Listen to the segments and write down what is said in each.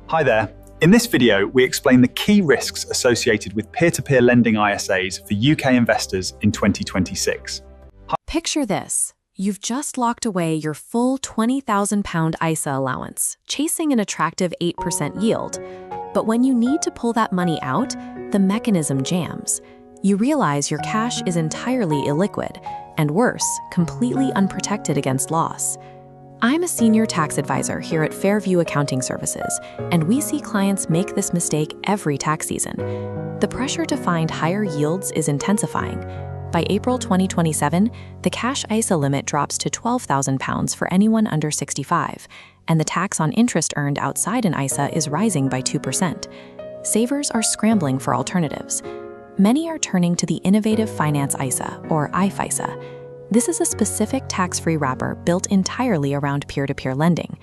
Hi there. In this video, we explain the key risks associated with peer-to-peer lending ISAs for UK investors in 2026. Picture this. You've just locked away your full £20,000 ISA allowance, chasing an attractive 8% yield. But when you need to pull that money out, the mechanism jams. You realize your cash is entirely illiquid, and worse, completely unprotected against loss. I'm a senior tax advisor here at Fairview Accounting Services, and we see clients make this mistake every tax season. The pressure to find higher yields is intensifying. By April 2027, the cash ISA limit drops to £12,000 for anyone under 65, and the tax on interest earned outside an ISA is rising by 2%. Savers are scrambling for alternatives. Many are turning to the Innovative Finance ISA, or IFISA. This is a specific tax-free wrapper built entirely around peer-to-peer lending.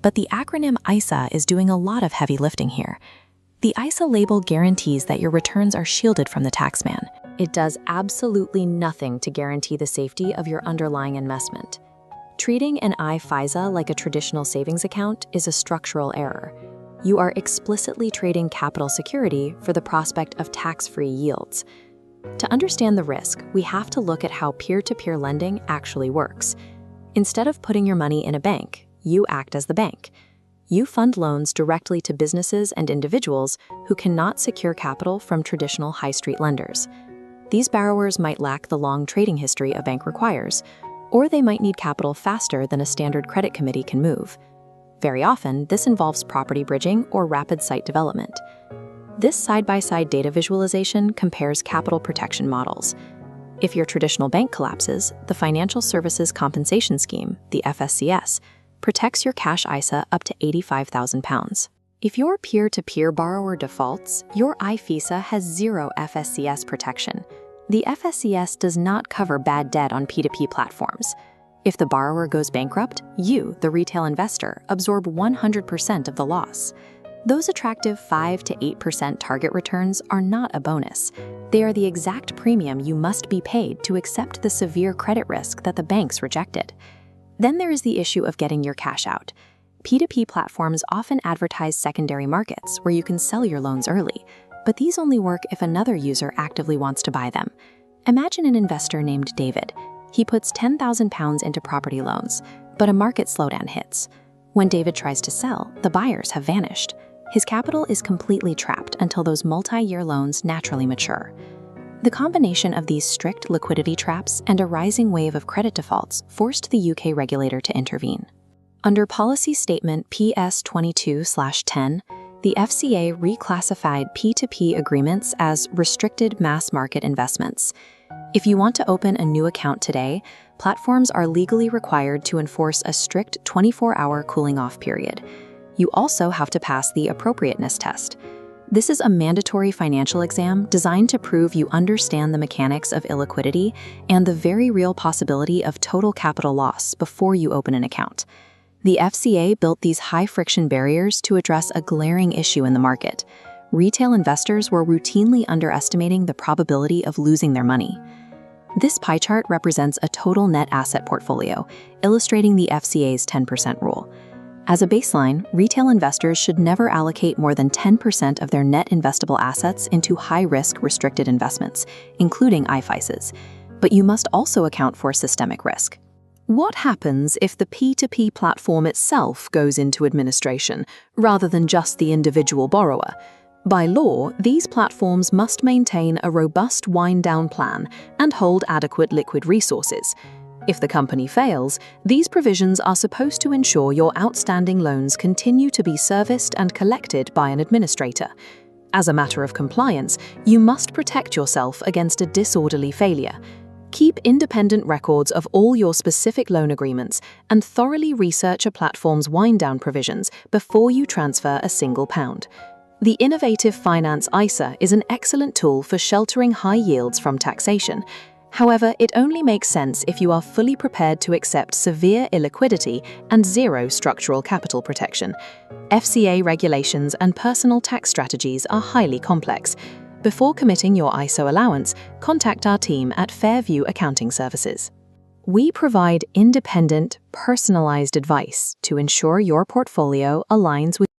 But the acronym ISA is doing a lot of heavy lifting here. The ISA label guarantees that your returns are shielded from the taxman. It does absolutely nothing to guarantee the safety of your underlying investment. Treating an IFISA like a traditional savings account is a structural error. You are explicitly trading capital security for the prospect of tax-free yields. To understand the risk, we have to look at how peer-to-peer lending actually works. Instead of putting your money in a bank, you act as the bank. You fund loans directly to businesses and individuals who cannot secure capital from traditional high street lenders. These borrowers might lack the long trading history a bank requires, or they might need capital faster than a standard credit committee can move. Very often, this involves property bridging or rapid site development. This side-by-side data visualization compares capital protection models. If your traditional bank collapses, the Financial Services Compensation Scheme, the FSCS, protects your cash ISA up to £85,000. If your peer-to-peer borrower defaults, your IFISA has zero FSCS protection. The FSCS does not cover bad debt on P2P platforms. If the borrower goes bankrupt, you, the retail investor, absorb 100% of the loss. Those attractive 5 to 8% target returns are not a bonus. They are the exact premium you must be paid to accept the severe credit risk that the banks rejected. Then there is the issue of getting your cash out. P2P platforms often advertise secondary markets where you can sell your loans early, but these only work if another user actively wants to buy them. Imagine an investor named David. He puts £10,000 into property loans, but a market slowdown hits. When David tries to sell, the buyers have vanished. His capital is completely trapped until those multi-year loans naturally mature. The combination of these strict liquidity traps and a rising wave of credit defaults forced the UK regulator to intervene. Under Policy Statement PS22/10, the FCA reclassified P2P agreements as restricted mass market investments. If you want to open a new account today, platforms are legally required to enforce a strict 24-hour cooling-off period. You also have to pass the appropriateness test. This is a mandatory financial exam designed to prove you understand the mechanics of illiquidity and the very real possibility of total capital loss before you open an account. The FCA built these high-friction barriers to address a glaring issue in the market. Retail investors were routinely underestimating the probability of losing their money. This pie chart represents a total net asset portfolio, illustrating the FCA's 10% rule. As a baseline, retail investors should never allocate more than 10% of their net investable assets into high-risk restricted investments, including IFISAs. But you must also account for systemic risk. What happens if the P2P platform itself goes into administration, rather than just the individual borrower? By law, these platforms must maintain a robust wind-down plan and hold adequate liquid resources. If the company fails, these provisions are supposed to ensure your outstanding loans continue to be serviced and collected by an administrator. As a matter of compliance, you must protect yourself against a disorderly failure. Keep independent records of all your specific loan agreements and thoroughly research a platform's wind-down provisions before you transfer a single pound. The Innovative Finance ISA is an excellent tool for sheltering high yields from taxation. However, it only makes sense if you are fully prepared to accept severe illiquidity and zero structural capital protection. FCA regulations and personal tax strategies are highly complex. Before committing your ISA allowance, contact our team at Fairview Accounting Services. We provide independent, personalized advice to ensure your portfolio aligns with